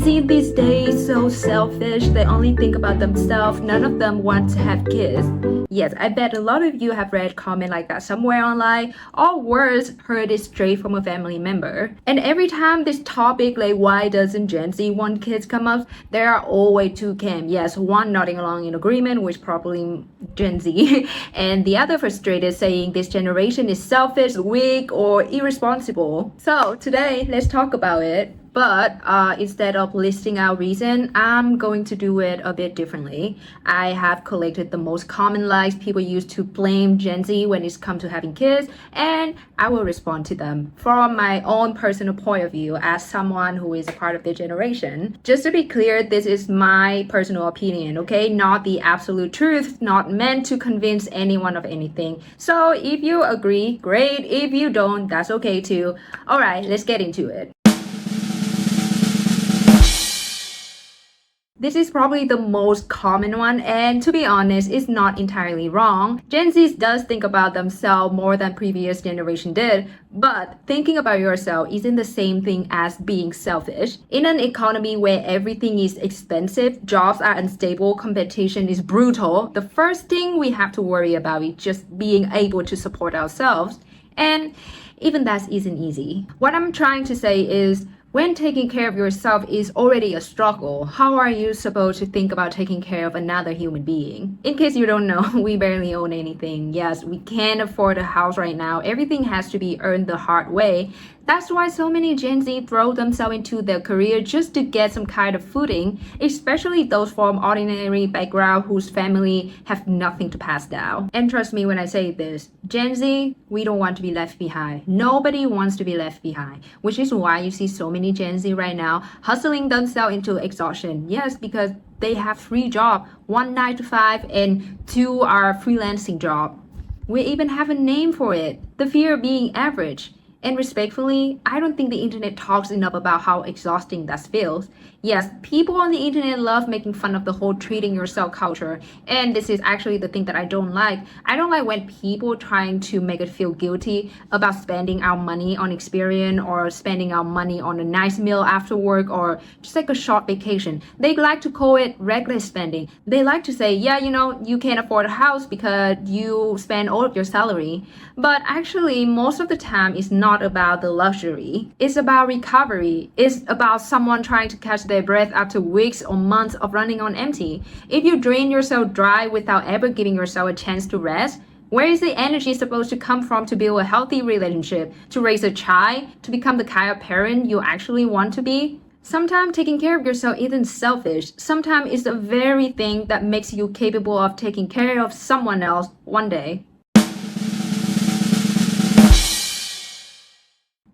Z these days so selfish, they only think about themselves, none of them want to have kids. Yes, I bet a lot of you have read comment like that somewhere online, or worse, heard it straight from a family member. And every time this topic like why doesn't Gen Z want kids come up, there are always two camps. Yes, one nodding along in agreement, which probably Gen Z, and the other frustrated saying this generation is selfish, weak, or irresponsible. So today, let's talk about it. But instead of listing out reason, I'm going to do it a bit differently. I have collected the most common lies people use to blame Gen Z when it's come to having kids, and I will respond to them from my own personal point of view as someone who is a part of the generation. Just to be clear, this is my personal opinion, okay? Not the absolute truth, not meant to convince anyone of anything. So if you agree, great. If you don't, that's okay too. All right, let's get into it. This is probably the most common one, and to be honest, it's not entirely wrong. Gen Z does think about themselves more than previous generation did, but thinking about yourself isn't the same thing as being selfish. In an economy where everything is expensive, jobs are unstable, competition is brutal, the first thing we have to worry about is just being able to support ourselves. And even that isn't easy. What I'm trying to say is, when taking care of yourself is already a struggle, how are you supposed to think about taking care of another human being? In case you don't know, we barely own anything. Yes, we can't afford a house right now. Everything has to be earned the hard way. That's why so many Gen Z throw themselves into their career just to get some kind of footing, especially those from ordinary background whose family have nothing to pass down. And trust me when I say this, Gen Z, we don't want to be left behind. Nobody wants to be left behind, which is why you see so many Gen Z right now hustling themselves into exhaustion. Yes, because they have 3 jobs, 1 9 to 5 and 2 are freelancing job. We even have a name for it, the fear of being average. And respectfully, I don't think the internet talks enough about how exhausting that feels. Yes, people on the internet love making fun of the whole treating yourself culture. And this is actually the thing that I don't like. I don't like when people trying to make us feel guilty about spending our money on experience or spending our money on a nice meal after work or just like a short vacation. They like to call it reckless spending. They like to say, yeah, you can't afford a house because you spend all of your salary. But actually, most of the time, it's not about the luxury. It's about recovery. It's about someone trying to catch their breath after weeks or months of running on empty. If you drain yourself dry without ever giving yourself a chance to rest, where is the energy supposed to come from to build a healthy relationship, to raise a child, to become the kind of parent you actually want to be? Sometimes taking care of yourself isn't selfish. Sometimes it's the very thing that makes you capable of taking care of someone else one day.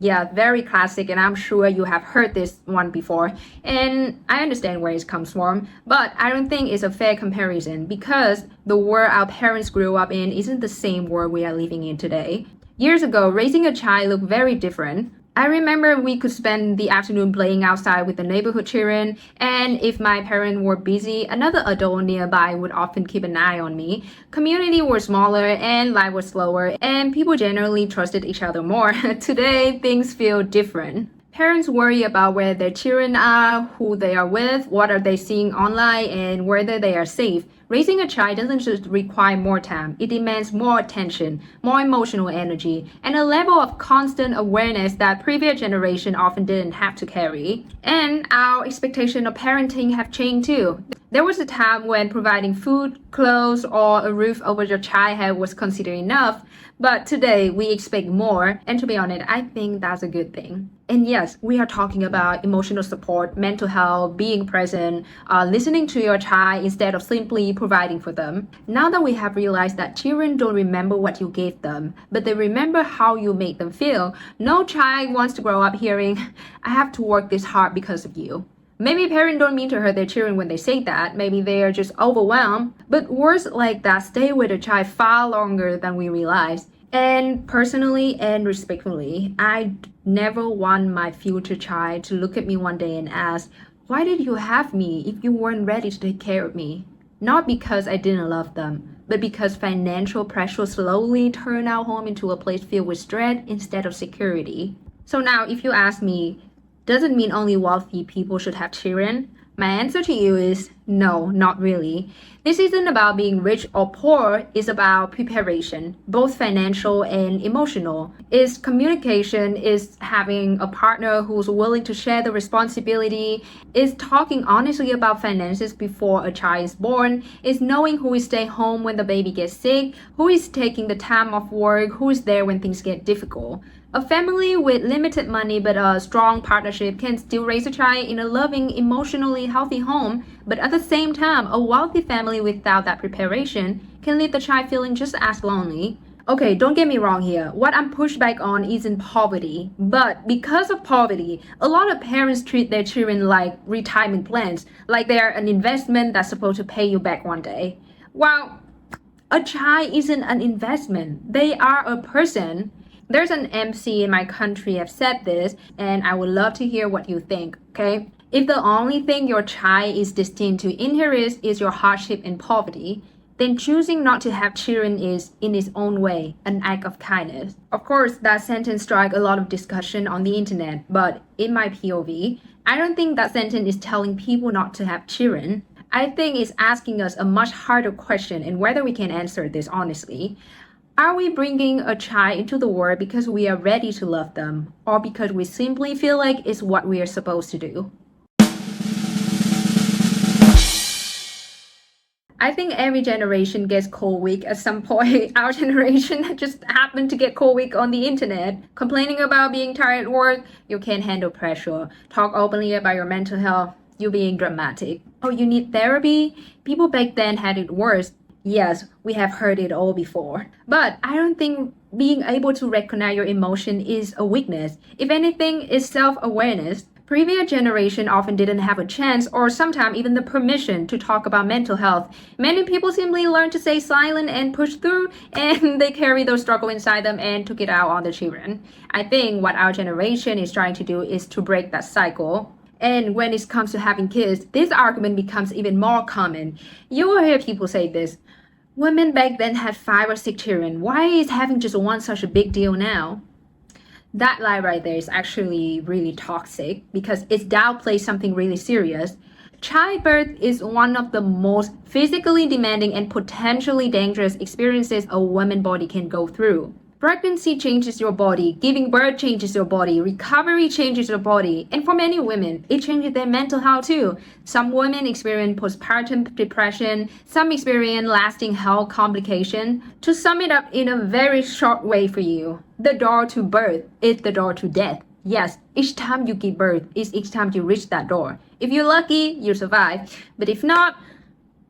Yeah, very classic, and I'm sure you have heard this one before. And I understand where it comes from, but I don't think it's a fair comparison because the world our parents grew up in isn't the same world we are living in today. Years ago, raising a child looked very different. I remember we could spend the afternoon playing outside with the neighborhood children, and if my parents were busy, another adult nearby would often keep an eye on me. Community were smaller and life was slower, and people generally trusted each other more. Today, things feel different. Parents worry about where their children are, who they are with, what are they seeing online, and whether they are safe. Raising a child doesn't just require more time, it demands more attention, more emotional energy, and a level of constant awareness that previous generation often didn't have to carry. And our expectation of parenting have changed too. There was a time when providing food, clothes, or a roof over your child's head was considered enough, but today we expect more, and to be honest, I think that's a good thing. And yes, we are talking about emotional support, mental health, being present, listening to your child instead of simply providing for them. Now that we have realized that children don't remember what you gave them, but they remember how you made them feel, no child wants to grow up hearing, I have to work this hard because of you. Maybe parents don't mean to hurt their children when they say that. Maybe they are just overwhelmed. But words like that stay with a child far longer than we realize. And personally and respectfully, I never want my future child to look at me one day and ask, why did you have me if you weren't ready to take care of me? Not because I didn't love them, but because financial pressure slowly turned our home into a place filled with dread instead of security. So now, if you ask me, doesn't mean only wealthy people should have children. My answer to you is no, not really. This isn't about being rich or poor, it's about preparation, both financial and emotional. It's communication, is having a partner who's willing to share the responsibility, is talking honestly about finances before a child is born, is knowing who is staying home when the baby gets sick, who is taking the time off work, who is there when things get difficult. A family with limited money but a strong partnership can still raise a child in a loving, emotionally healthy home, but at the same time, a wealthy family without that preparation can leave the child feeling just as lonely. Okay, don't get me wrong here. What I'm pushed back on isn't poverty, but because of poverty, a lot of parents treat their children like retirement plans, like they're an investment that's supposed to pay you back one day. Well, a child isn't an investment, they are a person. There's an MC in my country have said this, and I would love to hear what you think, okay? If the only thing your child is destined to inherit is your hardship and poverty, then choosing not to have children is, in its own way, an act of kindness. Of course, that sentence struck a lot of discussion on the internet, but in my POV, I don't think that sentence is telling people not to have children. I think it's asking us a much harder question and whether we can answer this honestly. Are we bringing a child into the world because we are ready to love them, or because we simply feel like it's what we are supposed to do? I think every generation gets cold week at some point. Our generation just happened to get cold week on the internet, complaining about being tired at work, you can't handle pressure, talk openly about your mental health, you're being dramatic. Oh, you need therapy? People back then had it worse. Yes, we have heard it all before. But I don't think being able to recognize your emotion is a weakness. If anything, it's self-awareness. Previous generation often didn't have a chance or sometimes even the permission to talk about mental health. Many people simply learned to stay silent and push through, and they carry those struggle inside them and took it out on the children. I think what our generation is trying to do is to break that cycle. And when it comes to having kids, this argument becomes even more common. You will hear people say this: women back then had 5 or 6 children. Why is having just one such a big deal now? That lie right there is actually really toxic because it downplays something really serious. Childbirth is one of the most physically demanding and potentially dangerous experiences a woman's body can go through. Pregnancy changes your body, giving birth changes your body, recovery changes your body, and for many women, it changes their mental health too. Some women experience postpartum depression, some experience lasting health complications. To sum it up in a very short way for you, the door to birth is the door to death. Yes, each time you give birth is each time you reach that door. If you're lucky, you survive, but if not,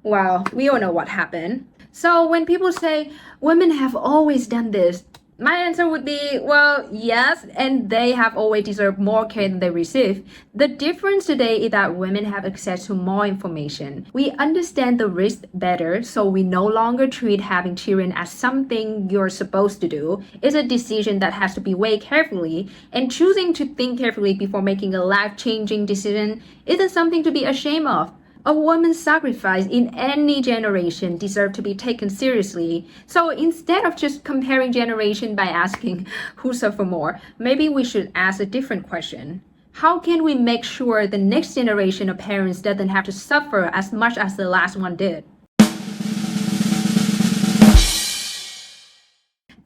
well, we all know what happened. So when people say women have always done this, my answer would be, well, yes, and they have always deserved more care than they receive. The difference today is that women have access to more information. We understand the risk better, so we no longer treat having children as something you're supposed to do. It's a decision that has to be weighed carefully, and choosing to think carefully before making a life-changing decision isn't something to be ashamed of. A woman's sacrifice in any generation deserves to be taken seriously. So instead of just comparing generation by asking who suffer more, maybe we should ask a different question. How can we make sure the next generation of parents doesn't have to suffer as much as the last one did?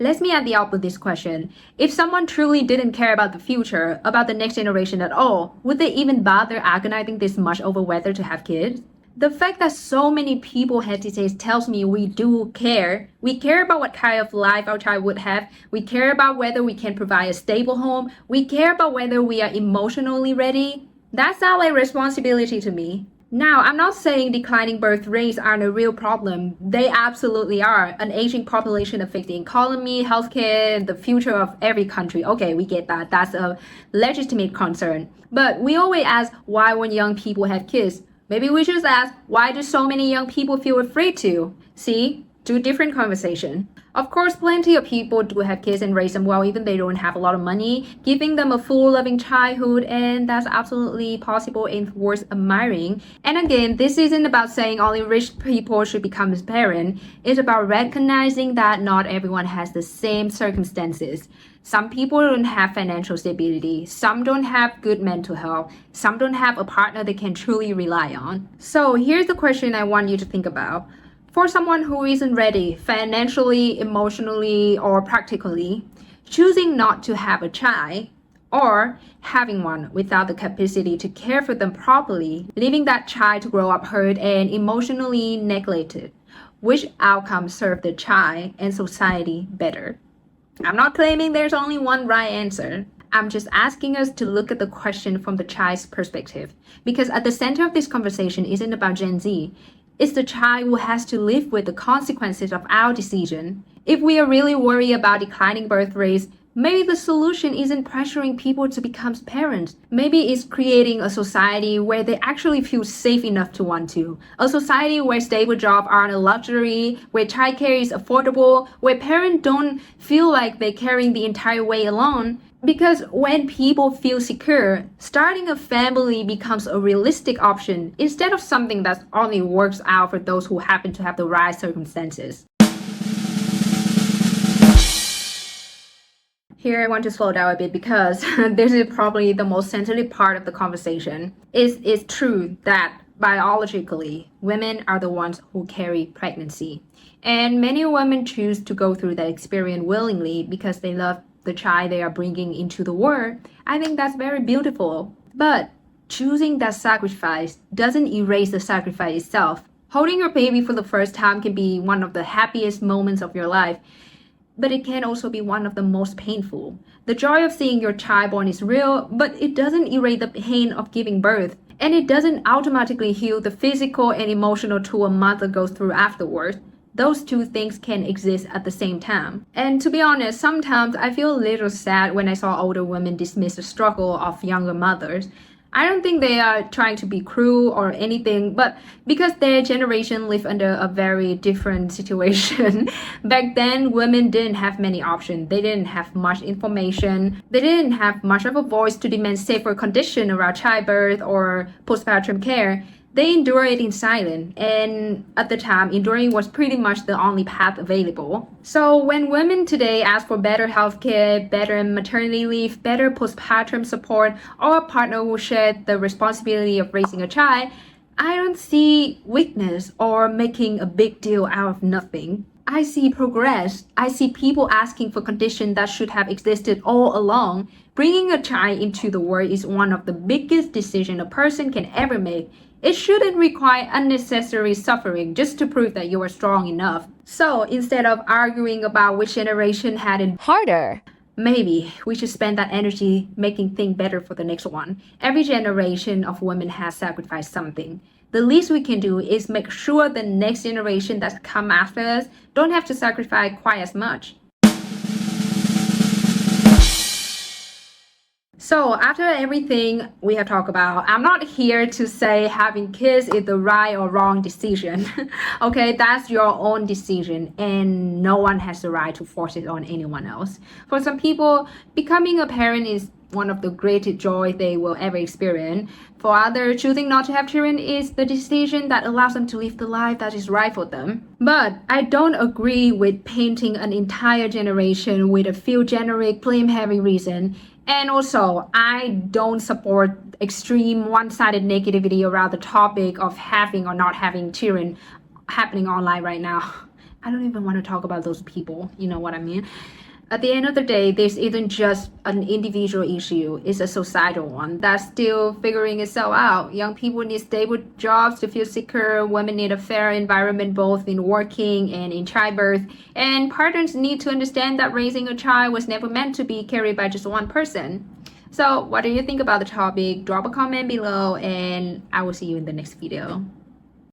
Let me add the out with this question. If someone truly didn't care about the future, about the next generation at all, would they even bother agonizing this much over whether to have kids? The fact that so many people hesitate tells me we do care. We care about what kind of life our child would have. We care about whether we can provide a stable home. We care about whether we are emotionally ready. That sounds like responsibility to me. Now, I'm not saying declining birth rates aren't a real problem. They absolutely are. An aging population affects the economy, healthcare, the future of every country. Okay, we get that. That's a legitimate concern. But we always ask, why when young people have kids? Maybe we should ask, why do so many young people feel afraid to? See? Two different conversations. Of course, plenty of people do have kids and raise them well, even they don't have a lot of money, giving them a full loving childhood, and that's absolutely possible and worth admiring. And again, this isn't about saying only rich people should become a parent. It's about recognizing that not everyone has the same circumstances. Some people don't have financial stability, some don't have good mental health, some don't have a partner they can truly rely on. So here's the question I want you to think about. For someone who isn't ready financially, emotionally, or practically, choosing not to have a child or having one without the capacity to care for them properly, leaving that child to grow up hurt and emotionally neglected, which outcome serve the child and society better? I'm not claiming there's only one right answer. I'm just asking us to look at the question from the child's perspective, because at the center of this conversation isn't about Gen Z. It's the child who has to live with the consequences of our decision. If we are really worried about declining birth rates, maybe the solution isn't pressuring people to become parents. Maybe it's creating a society where they actually feel safe enough to want to. A society where stable jobs aren't a luxury, where childcare is affordable, where parents don't feel like they're carrying the entire weight alone. Because when people feel secure, starting a family becomes a realistic option instead of something that only works out for those who happen to have the right circumstances. Here I want to slow down a bit because this is probably the most sensitive part of the conversation. It's true that biologically, women are the ones who carry pregnancy. And many women choose to go through that experience willingly because they love the child they are bringing into the world. I think that's very beautiful. But choosing that sacrifice doesn't erase the sacrifice itself. Holding your baby for the first time can be one of the happiest moments of your life, but it can also be one of the most painful. The joy of seeing your child born is real, but it doesn't erase the pain of giving birth. And it doesn't automatically heal the physical and emotional toll a mother goes through afterwards. Those two things can exist at the same time. And to be honest, sometimes I feel a little sad when I saw older women dismiss the struggle of younger mothers. I don't think they are trying to be cruel or anything, but because their generation lived under a very different situation. Back then, women didn't have many options. They didn't have much information. They didn't have much of a voice to demand safer conditions around childbirth or postpartum care. They endure it in silence, and at the time, enduring was pretty much the only path available. So when women today ask for better healthcare, better maternity leave, better postpartum support, or a partner who shares the responsibility of raising a child, I don't see weakness or making a big deal out of nothing. I see progress. I see people asking for conditions that should have existed all along. Bringing a child into the world is one of the biggest decisions a person can ever make. It shouldn't require unnecessary suffering just to prove that you are strong enough. So instead of arguing about which generation had it harder, maybe we should spend that energy making things better for the next one. Every generation of women has sacrificed something. The least we can do is make sure the next generation that come after us don't have to sacrifice quite as much. So after everything we have talked about, I'm not here to say having kids is the right or wrong decision. Okay, that's your own decision and no one has the right to force it on anyone else. For some people, becoming a parent is one of the greatest joy they will ever experience. For others, choosing not to have children is the decision that allows them to live the life that is right for them. But I don't agree with painting an entire generation with a few generic blame-heavy reasons. And also, I don't support extreme one-sided negativity around the topic of having or not having children happening online right now. I don't even want to talk about those people, you know what I mean? At the end of the day, this isn't just an individual issue, it's a societal one that's still figuring itself out. Young people need stable jobs to feel secure, women need a fair environment both in working and in childbirth, and partners need to understand that raising a child was never meant to be carried by just one person. So what do you think about the topic? Drop a comment below and I will see you in the next video.